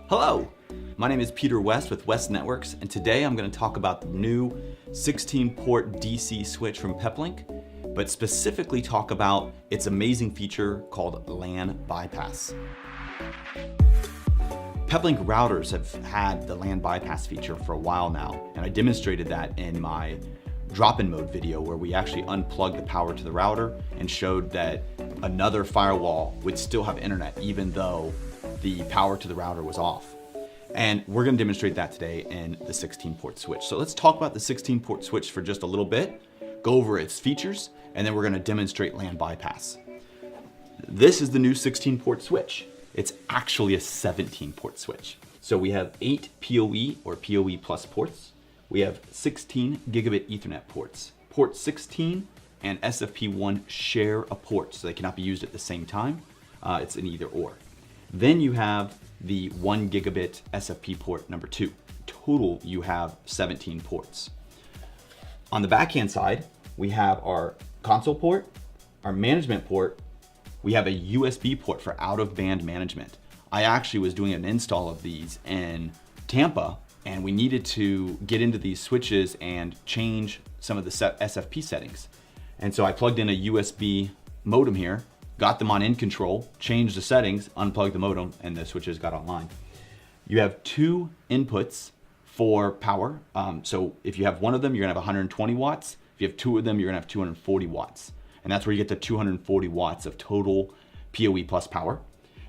Hello, my name is Peter West with West Networks, and today I'm going to talk about the new 16-port DC switch from Peplink, but specifically talk about its amazing feature called LAN bypass. Peplink routers have had the LAN bypass feature for a while now, and I demonstrated that in my drop-in mode video where we actually unplugged the power to the router and showed that another firewall would still have internet even though the power to the router was off. And we're going to demonstrate that today in the 16-port switch. So let's talk about the 16-port switch for just a little bit, go over its features, and then we're going to demonstrate LAN bypass. This is the new 16-port switch. It's actually a 17-port switch. So we have 8 PoE or PoE plus ports. We have 16 gigabit Ethernet ports. Port 16 and SFP1 share a port, so they cannot be used at the same time. It's an either or. Then you have the 1 gigabit SFP port number 2. Total, you have 17 ports. On the backhand side, we have our console port, our management port. We have a USB port for out-of-band management. I actually was doing an install of these in Tampa, and we needed to get into these switches and change some of the SFP settings. And so I plugged in a USB modem here, got them on in control, changed the settings, unplugged the modem, and the switches got online. You have 2 inputs for power. So if you have one of them, you're gonna have 120 watts. If you have 2 of them, you're gonna have 240 watts. And that's where you get the 240 watts of total PoE plus power.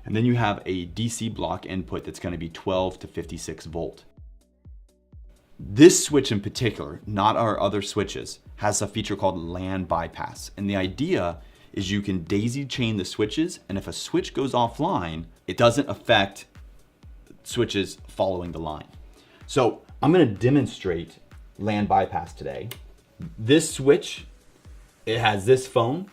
And then you have a DC block input that's gonna be 12 to 56 volt. This switch in particular, not our other switches, has a feature called LAN bypass. And the idea is you can daisy chain the switches, and if a switch goes offline, it doesn't affect switches following the line. So I'm gonna demonstrate LAN bypass today. This switch, it has this phone.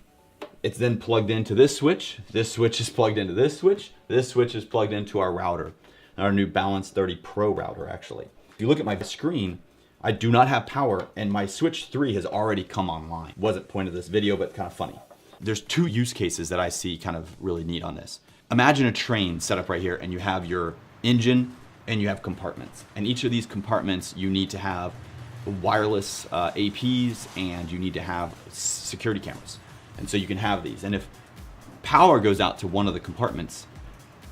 It's then plugged into this switch is plugged into this switch is plugged into our router, our new Balance 30 Pro router actually. If you look at my screen, I do not have power and my switch 3 has already come online. Wasn't point of this video, but kind of funny. There's 2 use cases that I see kind of really neat on this. Imagine a train set up right here and you have your engine and you have compartments. And each of these compartments, you need to have wireless APs and you need to have security cameras. And so you can have these. And if power goes out to one of the compartments,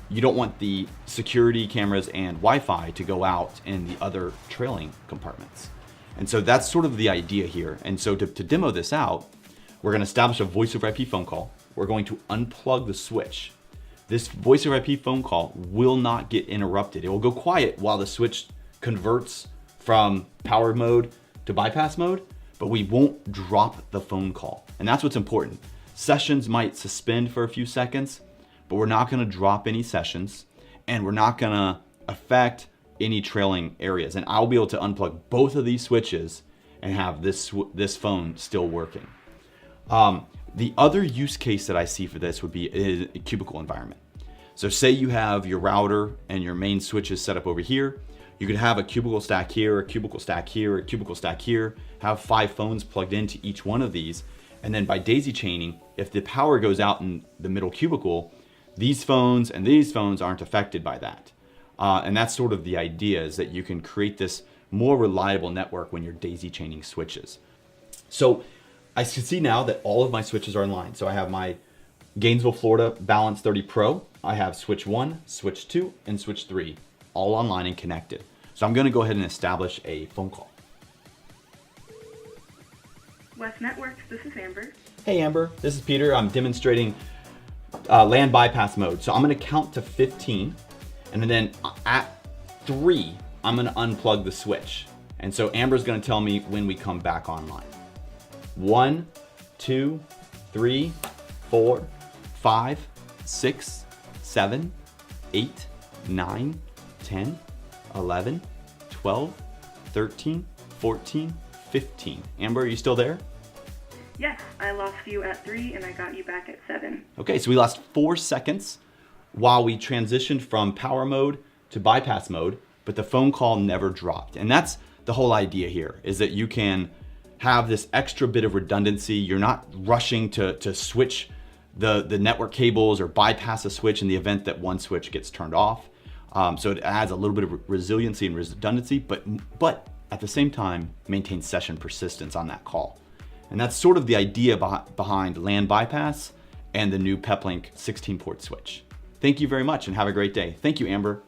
you don't want the security cameras and Wi-Fi to go out in the other trailing compartments. And so that's sort of the idea here. And so to demo this out, we're going to establish a voice over IP phone call. We're going to unplug the switch. This voice over IP phone call will not get interrupted. It will go quiet while the switch converts from power mode to bypass mode, but we won't drop the phone call. And that's what's important. Sessions might suspend for a few seconds, but we're not going to drop any sessions and we're not going to affect any trailing areas. And I'll be able to unplug both of these switches and have this phone still working. The other use case that I see for this would be a cubicle environment. So say you have your router and your main switches set up over here. You could have a cubicle stack here, a cubicle stack here, a cubicle stack here, have 5 phones plugged into each one of these. And then by daisy chaining, if the power goes out in the middle cubicle, these phones and these phones aren't affected by that. And that's sort of the idea, is that you can create this more reliable network when you're daisy chaining switches. So I can see now that all of my switches are in line. So I have my Gainesville, Florida Balance 30 Pro. I have switch 1, switch 2, and switch 3 all online and connected. So I'm going to go ahead and establish a phone call. West Networks, this is Amber. Hey Amber, this is Peter. I'm demonstrating LAN bypass mode. So I'm going to count to 15, and then at 3, I'm going to unplug the switch. And so Amber's going to tell me when we come back online. 1, 2, 3, 4, 5, 6, 7, 8, 9, 10, 11, 12, 13, 14, 15. Amber, are you still there? Yes, I lost you at 3 and I got you back at 7. Okay, so we lost 4 seconds while we transitioned from power mode to bypass mode, but the phone call never dropped. And that's the whole idea here, is that you can have this extra bit of redundancy. You're not rushing to switch the network cables or bypass a switch in the event that one switch gets turned off. So it adds a little bit of resiliency and redundancy, but at the same time, maintains session persistence on that call. And that's sort of the idea behind LAN bypass and the new Peplink 16-port switch. Thank you very much and have a great day. Thank you, Amber.